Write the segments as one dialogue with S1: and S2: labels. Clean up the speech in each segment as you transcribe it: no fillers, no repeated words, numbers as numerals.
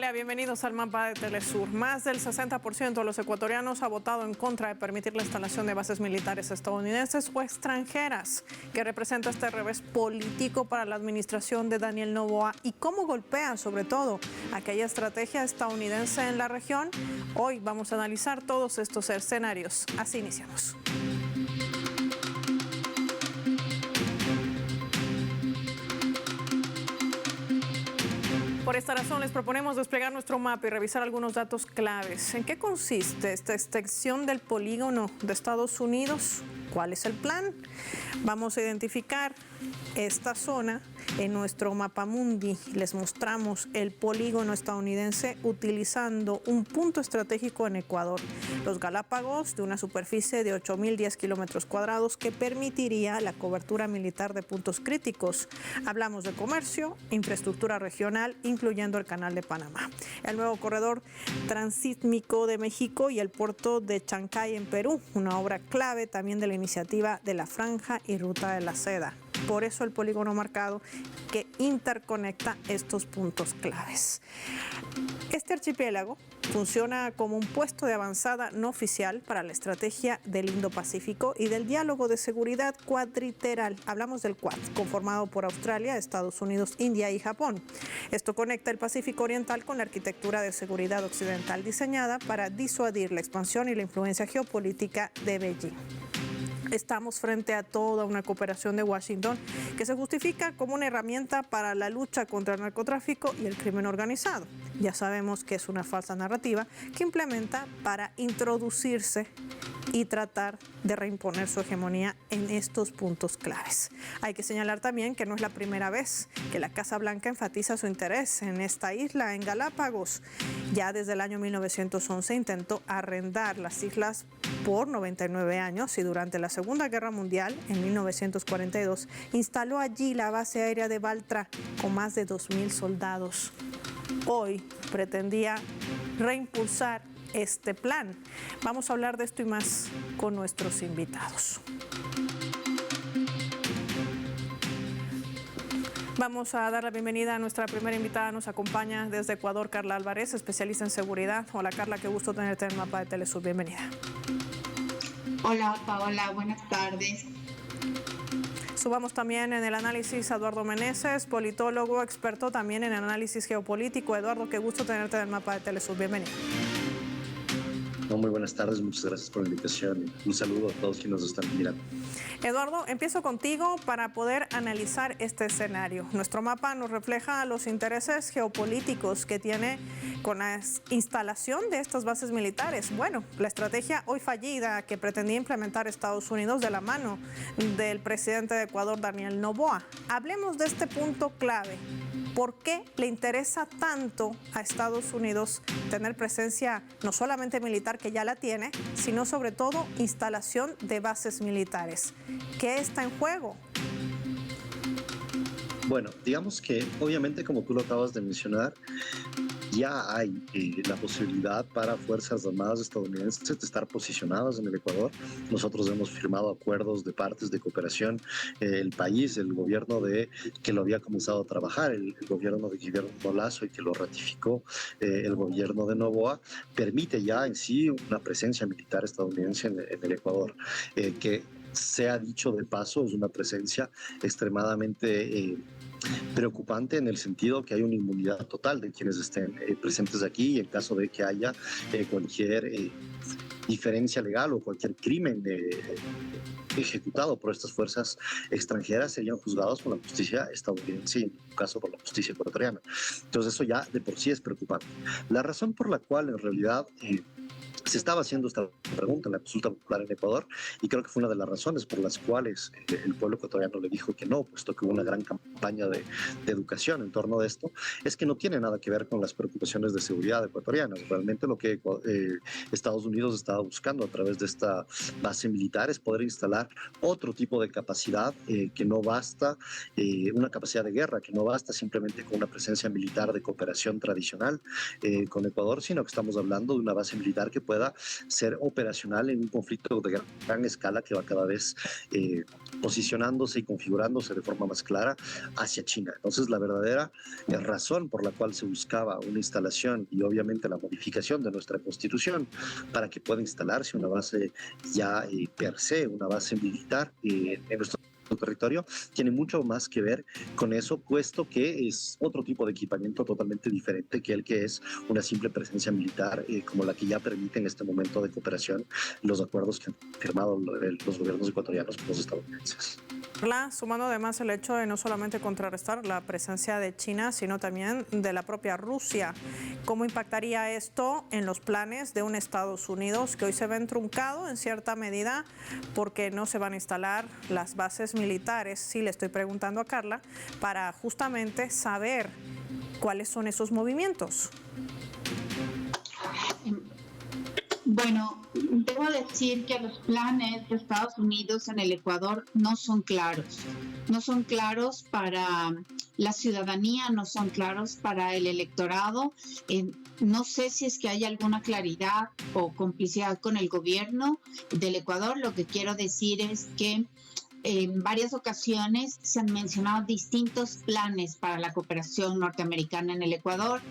S1: Hola, bienvenidos al mapa de Telesur. Más del 60% de los ecuatorianos ha votado en contra de permitir la instalación de bases militares estadounidenses o extranjeras. ¿Qué representa este revés político para la administración de Daniel Noboa y cómo golpea sobre todo aquella estrategia estadounidense en la región? Hoy vamos a analizar todos estos escenarios. Así iniciamos. Por esta razón les proponemos desplegar nuestro mapa y revisar algunos datos claves. ¿En qué consiste esta extensión del polígono de Estados Unidos? ¿Cuál es el plan? Vamos a identificar esta zona en nuestro mapa mundi. Les mostramos el polígono estadounidense utilizando un punto estratégico en Ecuador, los Galápagos, de una superficie de 8.010 kilómetros cuadrados que permitiría la cobertura militar de puntos críticos. Hablamos de comercio, infraestructura regional, incluyendo el Canal de Panamá, el nuevo corredor transísmico de México y el puerto de Chancay en Perú, una obra clave también de la iniciativa de la Franja y Ruta de la Seda. Por eso el polígono marcado que interconecta estos puntos claves. Este archipiélago funciona como un puesto de avanzada no oficial para la estrategia del Indo-Pacífico y del diálogo de seguridad cuadriteral. Hablamos del Quad, conformado por Australia, Estados Unidos, India y Japón. Esto conecta el Pacífico Oriental con la arquitectura de seguridad occidental diseñada para disuadir la expansión y la influencia geopolítica de Beijing. Estamos frente a toda una cooperación de Washington que se justifica como una herramienta para la lucha contra el narcotráfico y el crimen organizado. Ya sabemos que es una falsa narrativa que implementa para introducirse y tratar de reimponer su hegemonía en estos puntos claves. Hay que señalar también que no es la primera vez que la Casa Blanca enfatiza su interés en esta isla, en Galápagos. Ya desde el año 1911 intentó arrendar las islas por 99 años y durante la Segunda Guerra Mundial, en 1942, instaló allí la base aérea de Baltra con más de 2.000 soldados. Hoy pretendía reimpulsar este plan. Vamos a hablar de esto y más con nuestros invitados. Vamos a dar la bienvenida a nuestra primera invitada. Nos acompaña desde Ecuador Carla Álvarez, especialista en seguridad. Hola Carla, qué gusto tenerte en el mapa de Telesur. Bienvenida.
S2: Hola Paola, buenas tardes.
S1: Subamos también en el análisis a Eduardo Meneses, politólogo, experto también en análisis geopolítico. Eduardo, qué gusto tenerte en el mapa de Telesur. Bienvenido.
S3: Muy buenas tardes, muchas gracias por la invitación. Un saludo a todos quienes nos están mirando.
S1: Eduardo, empiezo contigo para poder analizar este escenario. Nuestro mapa nos refleja los intereses geopolíticos que tiene con la instalación de estas bases militares. Bueno, la estrategia hoy fallida que pretendía implementar Estados Unidos de la mano del presidente de Ecuador, Daniel Noboa. Hablemos de este punto clave. ¿Por qué le interesa tanto a Estados Unidos tener presencia no solamente militar, que ya la tiene, sino sobre todo instalación de bases militares? ¿Qué está en juego?
S3: Bueno, digamos que obviamente, como tú lo acabas de mencionar, ya hay la posibilidad para Fuerzas Armadas estadounidenses de estar posicionadas en el Ecuador. Nosotros hemos firmado acuerdos de partes de cooperación. El país, el gobierno que lo había comenzado a trabajar, el gobierno de Guillermo Lasso, y que lo ratificó el gobierno de Noboa, permite ya en sí una presencia militar estadounidense en el Ecuador, que se ha dicho de paso, es una presencia extremadamente preocupante en el sentido que hay una inmunidad total de quienes estén presentes aquí, y en caso de que haya cualquier diferencia legal o cualquier crimen ejecutado por estas fuerzas extranjeras, serían juzgados por la justicia estadounidense y en tu caso por la justicia ecuatoriana. Entonces eso ya de por sí es preocupante. La razón por la cual en realidad se estaba haciendo esta pregunta en la consulta popular en Ecuador, y creo que fue una de las razones por las cuales el pueblo ecuatoriano le dijo que no, puesto que hubo una gran campaña de educación en torno a esto, es que no tiene nada que ver con las preocupaciones de seguridad ecuatorianas. Realmente lo que Estados Unidos estaba buscando a través de esta base militar es poder instalar otro tipo de capacidad que no basta, una capacidad de guerra que no basta simplemente con una presencia militar de cooperación tradicional con Ecuador, sino que estamos hablando de una base militar que pueda pueda ser operacional en un conflicto de gran escala que va cada vez posicionándose y configurándose de forma más clara hacia China. Entonces, la verdadera razón por la cual se buscaba una instalación y obviamente la modificación de nuestra Constitución para que pueda instalarse una base ya per se, una base militar en nuestro territorio, tiene mucho más que ver con eso, puesto que es otro tipo de equipamiento totalmente diferente que el que es una simple presencia militar como la que ya permite en este momento de cooperación los acuerdos que han firmado los gobiernos ecuatorianos con los estadounidenses.
S1: Sumando además el hecho de no solamente contrarrestar la presencia de China, sino también de la propia Rusia. ¿Cómo impactaría esto en los planes de un Estados Unidos que hoy se ven truncados en cierta medida porque no se van a instalar las bases militares? Sí, le estoy preguntando a Carla para justamente saber cuáles son esos movimientos.
S2: Bueno, debo decir que los planes de Estados Unidos en el Ecuador no son claros. No son claros para la ciudadanía, no son claros para el electorado. No sé si es que hay alguna claridad o complicidad con el gobierno del Ecuador. Lo que quiero decir es que en varias ocasiones se han mencionado distintos planes para la cooperación norteamericana en el Ecuador.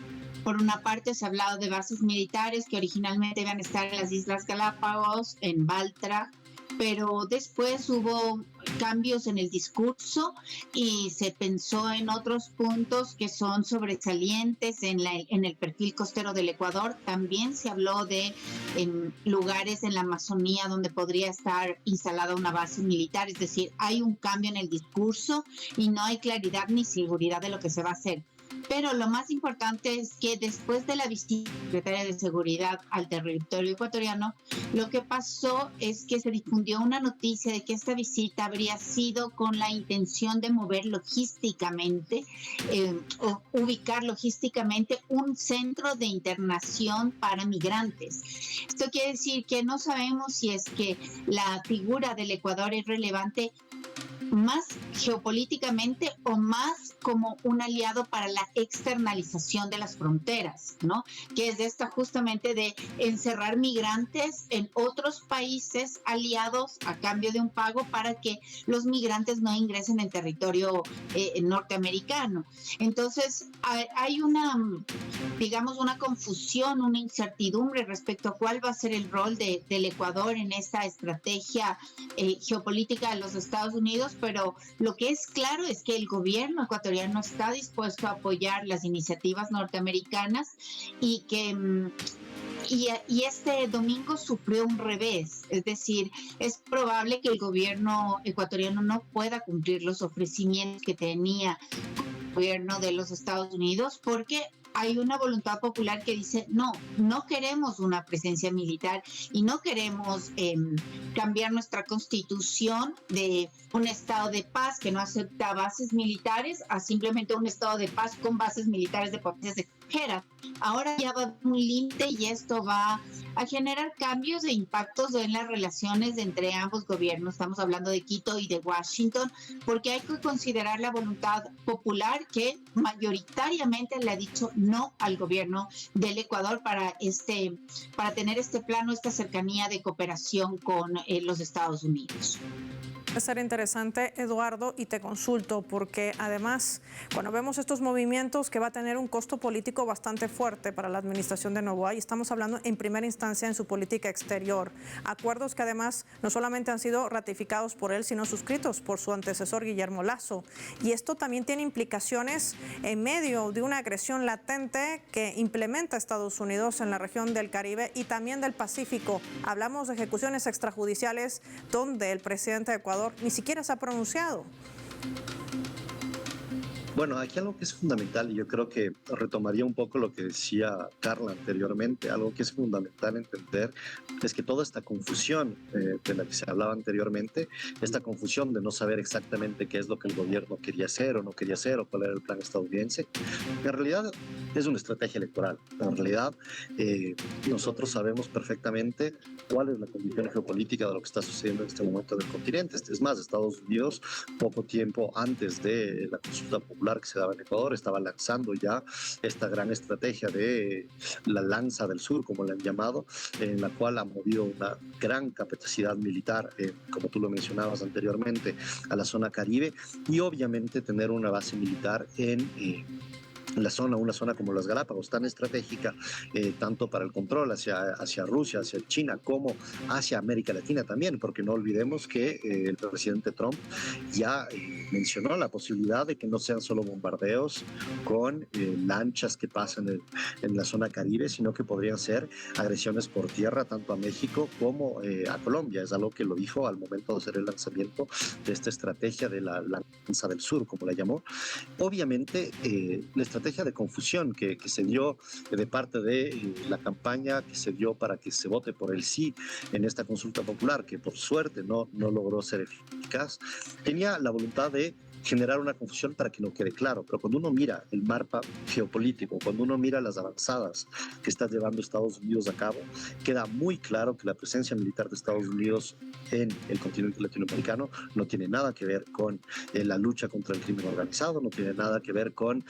S2: Por una parte se ha hablado de bases militares que originalmente iban a estar en las Islas Galápagos, en Baltra, pero después hubo cambios en el discurso y se pensó en otros puntos que son sobresalientes en el perfil costero del Ecuador. También se habló de lugares en la Amazonía donde podría estar instalada una base militar, es decir, hay un cambio en el discurso y no hay claridad ni seguridad de lo que se va a hacer. Pero lo más importante es que después de la visita del secretario de Seguridad al territorio ecuatoriano, lo que pasó es que se difundió una noticia de que esta visita habría sido con la intención de mover logísticamente o ubicar logísticamente un centro de internación para migrantes. Esto quiere decir que no sabemos si es que la figura del Ecuador es relevante más geopolíticamente o más como un aliado para la externalización de las fronteras, ¿no? Que es esta justamente de encerrar migrantes en otros países aliados a cambio de un pago para que los migrantes no ingresen en territorio norteamericano. Entonces, hay una, digamos, una confusión, una incertidumbre respecto a cuál va a ser el rol del Ecuador en esta estrategia geopolítica de los Estados Unidos, pero lo que es claro es que el gobierno ecuatoriano está dispuesto a apoyar las iniciativas norteamericanas y que y este domingo sufrió un revés, es decir, es probable que el gobierno ecuatoriano no pueda cumplir los ofrecimientos que tenía el gobierno de los Estados Unidos porque hay una voluntad popular que dice no queremos una presencia militar y no queremos cambiar nuestra constitución de un estado de paz que no acepta bases militares a simplemente un estado de paz con bases militares de potencias extranjeras. Ahora ya va a haber un límite y esto va a generar cambios e impactos en las relaciones entre ambos gobiernos. Estamos hablando de Quito y de Washington, porque hay que considerar la voluntad popular que mayoritariamente le ha dicho no al gobierno del Ecuador para tener este plano, esta cercanía de cooperación con los Estados Unidos.
S1: Va a ser interesante, Eduardo, y te consulto porque además cuando vemos estos movimientos que va a tener un costo político bastante fuerte para la administración de Noboa, y estamos hablando en primera instancia en su política exterior, acuerdos que además no solamente han sido ratificados por él, sino suscritos por su antecesor Guillermo Lasso, y esto también tiene implicaciones en medio de una agresión latente que implementa Estados Unidos en la región del Caribe y también del Pacífico. Hablamos de ejecuciones extrajudiciales donde el presidente de Ecuador ni siquiera se ha pronunciado.
S3: Bueno, aquí algo que es fundamental, y yo creo que retomaría un poco lo que decía Carla anteriormente, algo que es fundamental entender es que toda esta confusión de la que se hablaba anteriormente, esta confusión de no saber exactamente qué es lo que el gobierno quería hacer o no quería hacer o cuál era el plan estadounidense, en realidad es una estrategia electoral. En realidad, nosotros sabemos perfectamente cuál es la condición geopolítica de lo que está sucediendo en este momento del continente. Es más, Estados Unidos, poco tiempo antes de la consulta popular que se daba en Ecuador, estaba lanzando ya esta gran estrategia de la Lanza del Sur, como la han llamado, en la cual ha movido una gran capacidad militar, como tú lo mencionabas anteriormente, a la zona Caribe, y obviamente tener una base militar en una zona como las Galápagos, tan estratégica, tanto para el control hacia Rusia, hacia China, como hacia América Latina también, porque no olvidemos que el presidente Trump ya mencionó la posibilidad de que no sean solo bombardeos con lanchas que pasan en la zona Caribe, sino que podrían ser agresiones por tierra, tanto a México como a Colombia. Es algo que lo dijo al momento de hacer el lanzamiento de esta estrategia de la Lanza del Sur, como la llamó. Obviamente, la estrategia de confusión que se dio de parte de la campaña que se dio para que se vote por el sí en esta consulta popular, que por suerte no logró ser eficaz, tenía la voluntad de generar una confusión para que no quede claro. Pero cuando uno mira el mapa geopolítico, cuando uno mira las avanzadas que está llevando Estados Unidos a cabo, queda muy claro que la presencia militar de Estados Unidos en el continente latinoamericano no tiene nada que ver con la lucha contra el crimen organizado, no tiene nada que ver con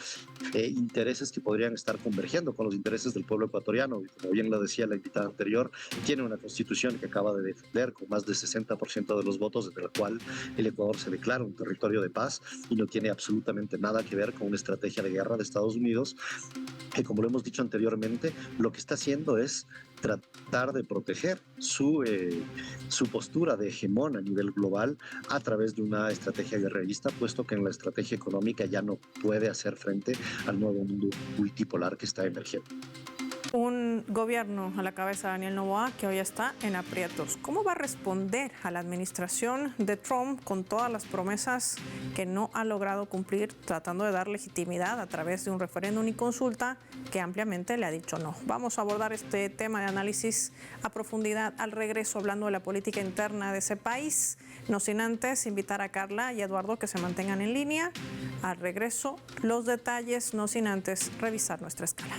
S3: intereses que podrían estar convergiendo con los intereses del pueblo ecuatoriano. Y como bien lo decía la invitada anterior, tiene una constitución que acaba de defender con más del 60% de los votos, desde la cual el Ecuador se declara un territorio de paz, y no tiene absolutamente nada que ver con una estrategia de guerra de Estados Unidos, que, como lo hemos dicho anteriormente, lo que está haciendo es tratar de proteger su postura de hegemón a nivel global a través de una estrategia guerrerista, puesto que en la estrategia económica ya no puede hacer frente al nuevo mundo multipolar que está emergiendo.
S1: Un gobierno a la cabeza de Daniel Noboa que hoy está en aprietos. ¿Cómo va a responder a la administración de Trump con todas las promesas que no ha logrado cumplir, tratando de dar legitimidad a través de un referéndum y consulta que ampliamente le ha dicho no? Vamos a abordar este tema de análisis a profundidad al regreso, hablando de la política interna de ese país. No sin antes invitar a Carla y Eduardo que se mantengan en línea. Al regreso, los detalles, no sin antes revisar nuestra escala.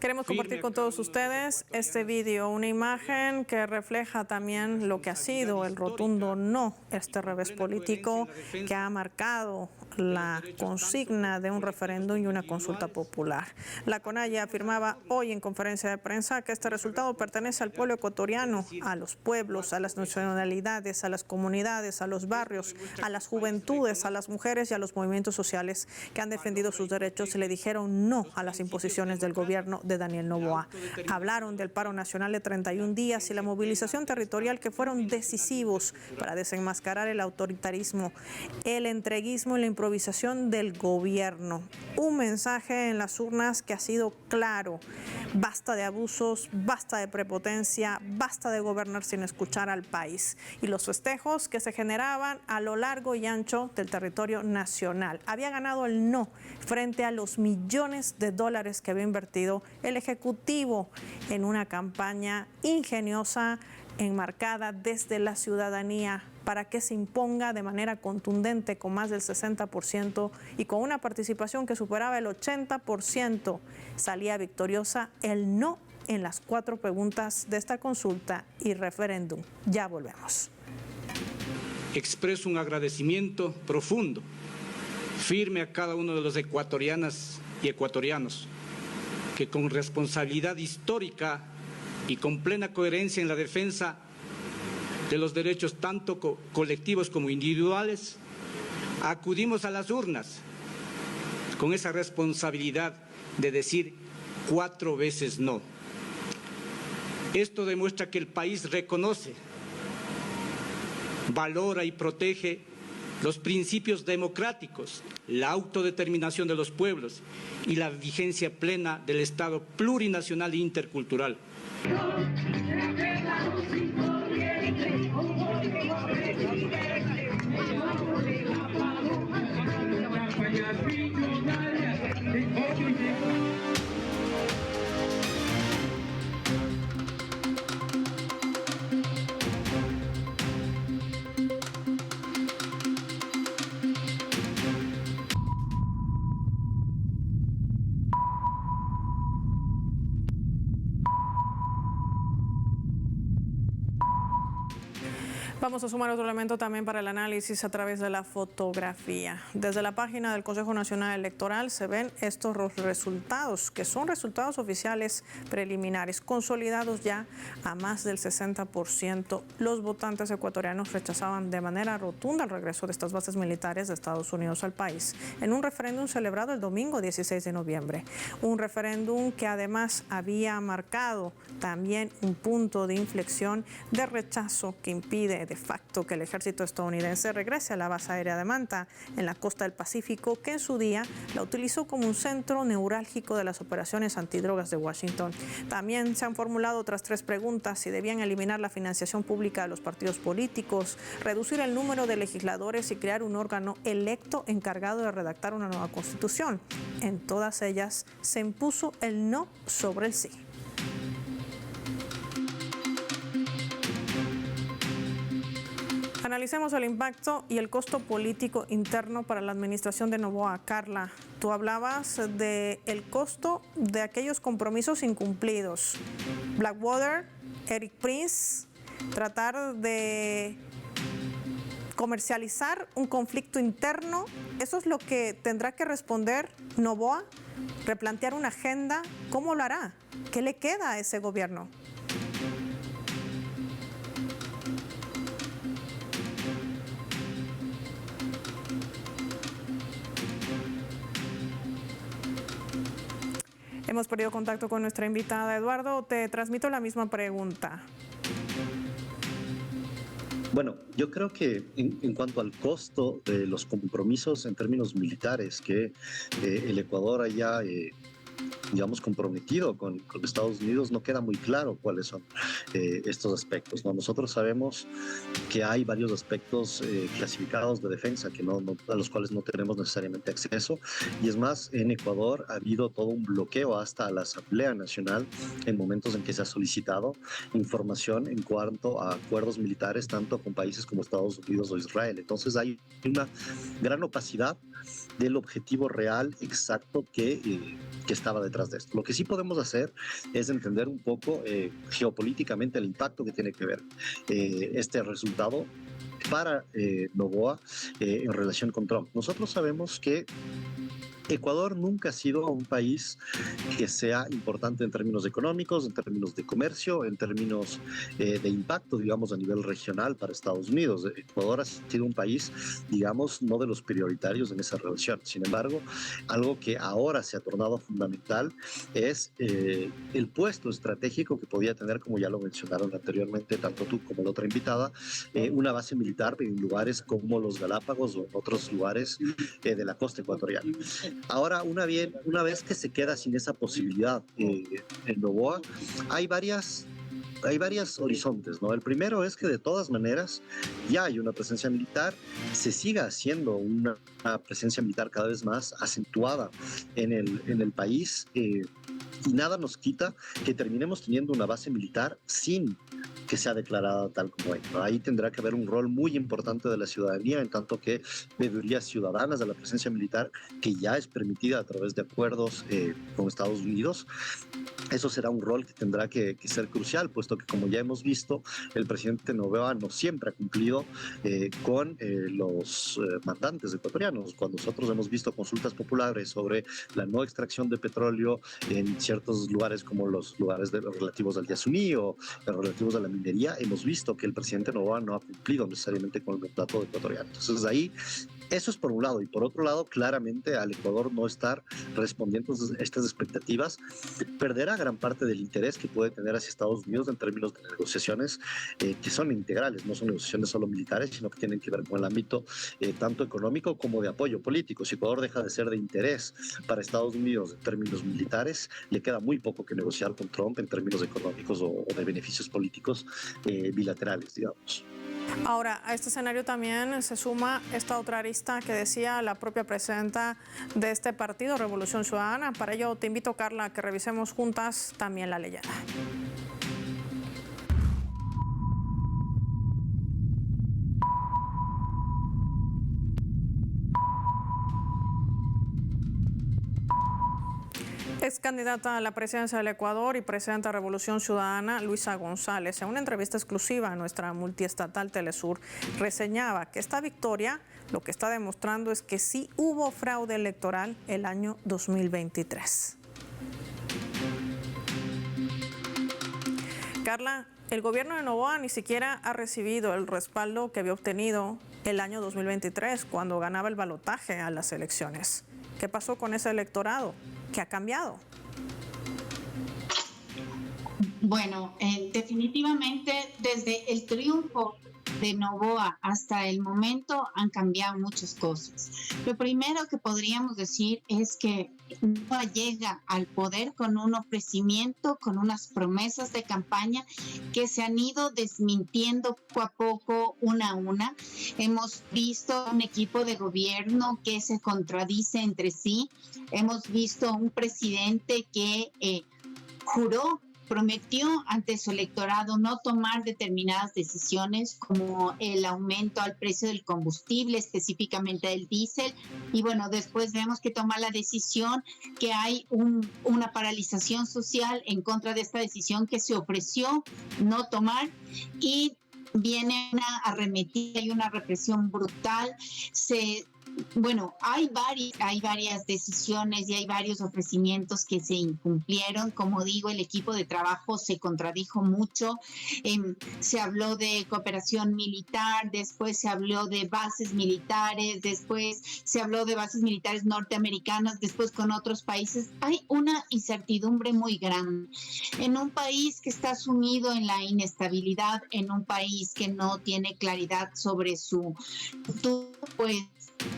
S1: Queremos compartir con todos ustedes este vídeo, una imagen que refleja también lo que ha sido el rotundo no, este revés político que ha marcado la consigna de un referéndum y una consulta popular. La CONAIE afirmaba hoy en conferencia de prensa que este resultado pertenece al pueblo ecuatoriano, a los pueblos, a las nacionalidades, a las comunidades, a los barrios, a las juventudes, a las mujeres y a los movimientos sociales que han defendido sus derechos y le dijeron no a las imposiciones del gobierno de Daniel Noboa. Hablaron del paro nacional de 31 días y la movilización territorial que fueron decisivos para desenmascarar el autoritarismo, el entreguismo y la improvisación del gobierno. Un mensaje en las urnas que ha sido claro: basta de abusos, basta de prepotencia, basta de gobernar sin escuchar al país. Y los festejos que se generaban a lo largo y ancho del territorio nacional. Había ganado el no frente a los millones de dólares que había invertido el Ejecutivo en una campaña ingeniosa, enmarcada desde la ciudadanía para que se imponga de manera contundente con más del 60% y con una participación que superaba el 80%. Salía victoriosa el no en las 4 preguntas de esta consulta y referéndum. Ya volvemos.
S4: Expreso un agradecimiento profundo, firme a cada uno de los ecuatorianas y ecuatorianos que con responsabilidad histórica y con plena coherencia en la defensa de los derechos tanto colectivos como individuales, acudimos a las urnas con esa responsabilidad de decir 4 veces no. Esto demuestra que el país reconoce, valora y protege los principios democráticos, la autodeterminación de los pueblos y la vigencia plena del Estado plurinacional e intercultural.
S1: Vamos a sumar otro elemento también para el análisis a través de la fotografía. Desde la página del Consejo Nacional Electoral se ven estos resultados, que son resultados oficiales preliminares, consolidados ya a más del 60%. Los votantes ecuatorianos rechazaban de manera rotunda el regreso de estas bases militares de Estados Unidos al país, en un referéndum celebrado el domingo 16 de noviembre. Un referéndum que además había marcado también un punto de inflexión de rechazo que impide de facto que el ejército estadounidense regrese a la base aérea de Manta en la costa del Pacífico, que en su día la utilizó como un centro neurálgico de las operaciones antidrogas de Washington. También se han formulado otras 3 preguntas: si debían eliminar la financiación pública de los partidos políticos, reducir el número de legisladores y crear un órgano electo encargado de redactar una nueva constitución. En todas ellas se impuso el no sobre el sí. Analicemos el impacto y el costo político interno para la administración de Noboa. Carla, tú hablabas del costo de aquellos compromisos incumplidos. Blackwater, Eric Prince, tratar de comercializar un conflicto interno. ¿Eso es lo que tendrá que responder Noboa? ¿Replantear una agenda? ¿Cómo lo hará? ¿Qué le queda a ese gobierno? Hemos perdido contacto con nuestra invitada. Eduardo, te transmito la misma pregunta.
S3: Bueno, yo creo que en cuanto al costo de los compromisos en términos militares que el Ecuador haya digamos, comprometido con Estados Unidos, no queda muy claro cuáles son estos aspectos, ¿no? Nosotros sabemos que hay varios aspectos clasificados de defensa a los cuales no tenemos necesariamente acceso, y es más, en Ecuador ha habido todo un bloqueo hasta la Asamblea Nacional en momentos en que se ha solicitado información en cuanto a acuerdos militares tanto con países como Estados Unidos o Israel. Entonces hay una gran opacidad del objetivo real exacto que estaba detrás de esto. Lo que sí podemos hacer es entender un poco geopolíticamente el impacto que tiene que ver este resultado para Noboa en relación con Trump. Nosotros sabemos que Ecuador nunca ha sido un país que sea importante en términos económicos, en términos de comercio, en términos de impacto, digamos, a nivel regional para Estados Unidos. Ecuador ha sido un país, digamos, no de los prioritarios en esa relación. Sin embargo, algo que ahora se ha tornado fundamental es el puesto estratégico que podía tener, como ya lo mencionaron anteriormente, tanto tú como la otra invitada, una base militar en lugares como los Galápagos o en otros lugares de la costa ecuatoriana. Ahora, una vez que se queda sin esa posibilidad en Noboa, hay varios horizontes, ¿no? El primero es que de todas maneras ya hay una presencia militar, se siga haciendo una presencia militar cada vez más acentuada en el país, y nada nos quita que terminemos teniendo una base militar sin que sea declarada tal como es, ¿no? Ahí tendrá que haber un rol muy importante de la ciudadanía, en tanto que veedurías ciudadanas de la presencia militar, que ya es permitida a través de acuerdos con Estados Unidos. Eso será un rol que tendrá que ser crucial, puesto que, como ya hemos visto, el presidente Noboa no siempre ha cumplido con los mandantes ecuatorianos. Cuando nosotros hemos visto consultas populares sobre la no extracción de petróleo en ciertos lugares, como los lugares relativos al Yasuní o relativos a la minería, hemos visto que el presidente Noboa no ha cumplido necesariamente con el mandato ecuatoriano. Entonces ahí, eso es por un lado, y por otro lado, claramente al Ecuador no estar respondiendo a estas expectativas, perderá gran parte del interés que puede tener hacia Estados Unidos en términos de negociaciones que son integrales, no son negociaciones solo militares, sino que tienen que ver con el ámbito tanto económico como de apoyo político. Si Ecuador deja de ser de interés para Estados Unidos en términos militares, le queda muy poco que negociar con Trump en términos económicos o de beneficios políticos bilaterales, digamos.
S1: Ahora, a este escenario también se suma esta otra arista que decía la propia presidenta de este partido, Revolución Ciudadana. Para ello te invito, Carla, a que revisemos juntas también la leyenda. Ex candidata a la presidencia del Ecuador y presidenta de Revolución Ciudadana, Luisa González, en una entrevista exclusiva a nuestra multiestatal Telesur, reseñaba que esta victoria lo que está demostrando es que sí hubo fraude electoral el año 2023. Carla, el gobierno de Noboa ni siquiera ha recibido el respaldo que había obtenido el año 2023 cuando ganaba el balotaje a las elecciones. ¿Qué pasó con ese electorado? ¿Qué ha cambiado?
S2: Bueno, definitivamente desde el triunfo de Noboa hasta el momento han cambiado muchas cosas. Lo primero que podríamos decir es que Noboa llega al poder con un ofrecimiento, con unas promesas de campaña que se han ido desmintiendo poco a poco, una a una. Hemos visto un equipo de gobierno que se contradice entre sí. Hemos visto un presidente que prometió ante su electorado no tomar determinadas decisiones como el aumento al precio del combustible, específicamente del diésel, y bueno, después vemos que toma la decisión, que hay una paralización social en contra de esta decisión que se ofreció no tomar, y viene una arremetida y una represión brutal. Hay varias decisiones y hay varios ofrecimientos que se incumplieron. Como digo, el equipo de trabajo se contradijo mucho. Se habló de cooperación militar, después se habló de bases militares, después se habló de bases militares norteamericanas, después con otros países. Hay una incertidumbre muy grande. En un país que está sumido en la inestabilidad, en un país que no tiene claridad sobre su futuro, pues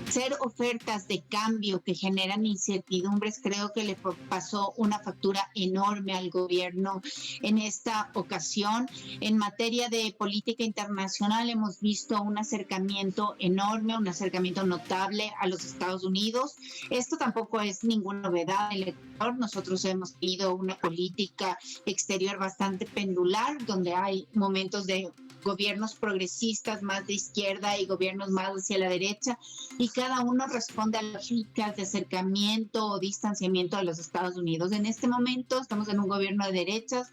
S2: hacer ofertas de cambio que generan incertidumbres, creo que le pasó una factura enorme al gobierno en esta ocasión. En materia de política internacional hemos visto un acercamiento enorme, un acercamiento notable a los Estados Unidos. Esto tampoco es ninguna novedad en el Ecuador. Nosotros hemos tenido una política exterior bastante pendular, donde hay momentos de gobiernos progresistas más de izquierda y gobiernos más hacia la derecha, y cada uno responde a lógicas de acercamiento o distanciamiento de los Estados Unidos. En este momento estamos en un gobierno de derechas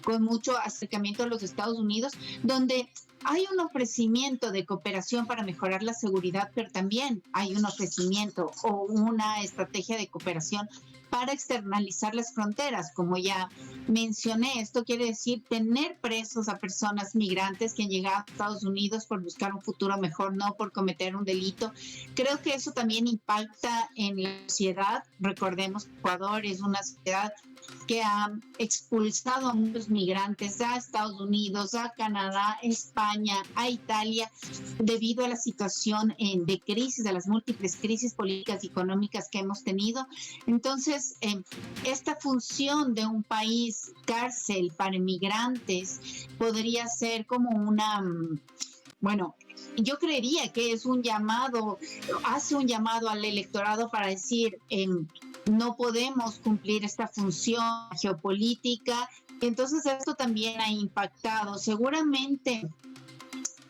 S2: con mucho acercamiento a los Estados Unidos, donde hay un ofrecimiento de cooperación para mejorar la seguridad, pero también hay un ofrecimiento o una estrategia de cooperación para externalizar las fronteras. Como ya mencioné, esto quiere decir tener presos a personas migrantes que han llegado a Estados Unidos por buscar un futuro mejor, no por cometer un delito. Creo que eso también impacta en la sociedad. Recordemos que Ecuador es una sociedad que ha expulsado a muchos migrantes a Estados Unidos, a Canadá, a España, a Italia, debido a la situación de crisis, de las múltiples crisis políticas y económicas que hemos tenido. Entonces, esta función de un país cárcel para inmigrantes podría ser como yo creería que es hace un llamado al electorado para decir, no podemos cumplir esta función geopolítica. Entonces esto también ha impactado. Seguramente,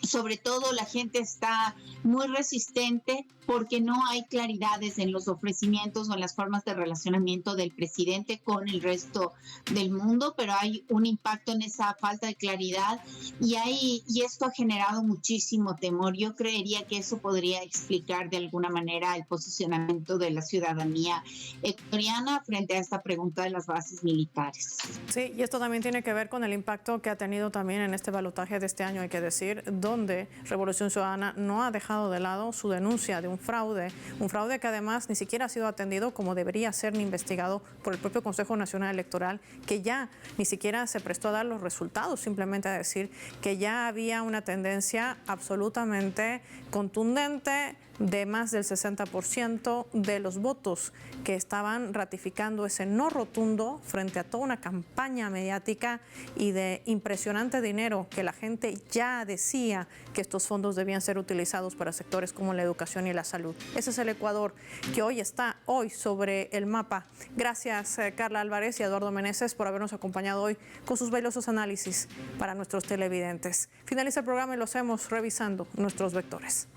S2: sobre todo, la gente está muy resistente porque no hay claridades en los ofrecimientos o en las formas de relacionamiento del presidente con el resto del mundo, pero hay un impacto en esa falta de claridad y esto ha generado muchísimo temor. Yo creería que eso podría explicar de alguna manera el posicionamiento de la ciudadanía ecuatoriana frente a esta pregunta de las bases militares.
S1: Sí, y esto también tiene que ver con el impacto que ha tenido también en este balotaje de este año, hay que decir, donde Revolución Ciudadana no ha dejado de lado su denuncia de un fraude que además ni siquiera ha sido atendido como debería ser ni investigado por el propio Consejo Nacional Electoral, que ya ni siquiera se prestó a dar los resultados, simplemente a decir que ya había una tendencia absolutamente contundente de más del 60% de los votos que estaban ratificando ese no rotundo frente a toda una campaña mediática y de impresionante dinero que la gente ya decía que estos fondos debían ser utilizados para sectores como la educación y la salud. Ese es el Ecuador que hoy está sobre el mapa. Gracias, Carla Álvarez y Eduardo Meneses, por habernos acompañado hoy con sus valiosos análisis para nuestros televidentes. Finaliza el programa y lo hacemos revisando nuestros vectores.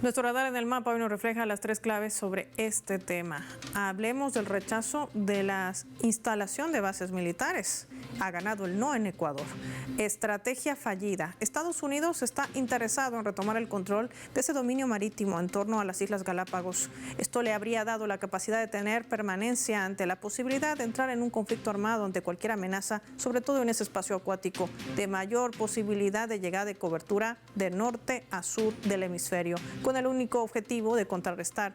S1: Nuestro radar en el mapa hoy nos refleja las 3 claves sobre este tema. Hablemos del rechazo de la instalación de bases militares. Ha ganado el no en Ecuador. Estrategia fallida. Estados Unidos está interesado en retomar el control de ese dominio marítimo en torno a las Islas Galápagos. Esto le habría dado la capacidad de tener permanencia ante la posibilidad de entrar en un conflicto armado ante cualquier amenaza, sobre todo en ese espacio acuático, de mayor posibilidad de llegada y cobertura de norte a sur del hemisferio, con el único objetivo de contrarrestar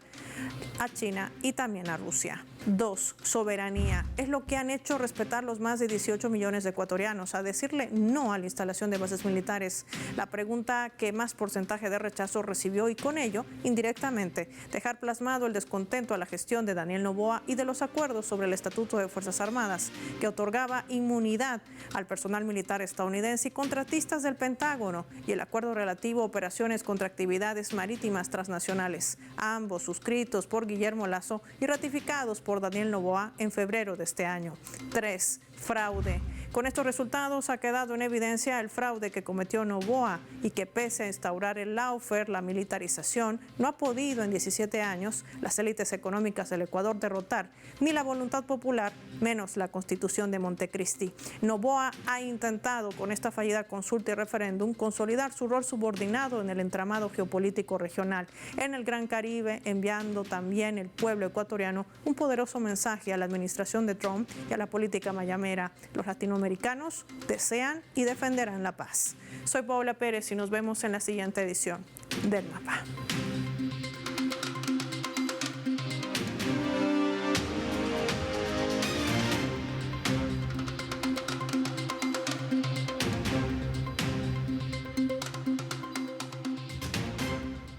S1: a China y también a Rusia. 2. Soberanía. Es lo que han hecho respetar los más de 18 millones de ecuatorianos a decirle no a la instalación de bases militares. La pregunta que más porcentaje de rechazo recibió y con ello, indirectamente, dejar plasmado el descontento a la gestión de Daniel Noboa y de los acuerdos sobre el Estatuto de Fuerzas Armadas, que otorgaba inmunidad al personal militar estadounidense y contratistas del Pentágono, y el acuerdo relativo a operaciones contra actividades marítimas transnacionales, ambos suscritos por Guillermo Lasso y ratificados por Daniel Noboa en febrero de este año. 3. Fraude. Con estos resultados ha quedado en evidencia el fraude que cometió Noboa y que pese a instaurar el lawfare, la militarización, no ha podido en 17 años las élites económicas del Ecuador derrotar ni la voluntad popular, menos la Constitución de Montecristi. Noboa ha intentado con esta fallida consulta y referéndum consolidar su rol subordinado en el entramado geopolítico regional en el Gran Caribe, enviando también el pueblo ecuatoriano un poderoso mensaje a la administración de Trump y a la política mayamera. Los latinoamericanos desean y defenderán la paz. Soy Paola Pérez y nos vemos en la siguiente edición del Mapa.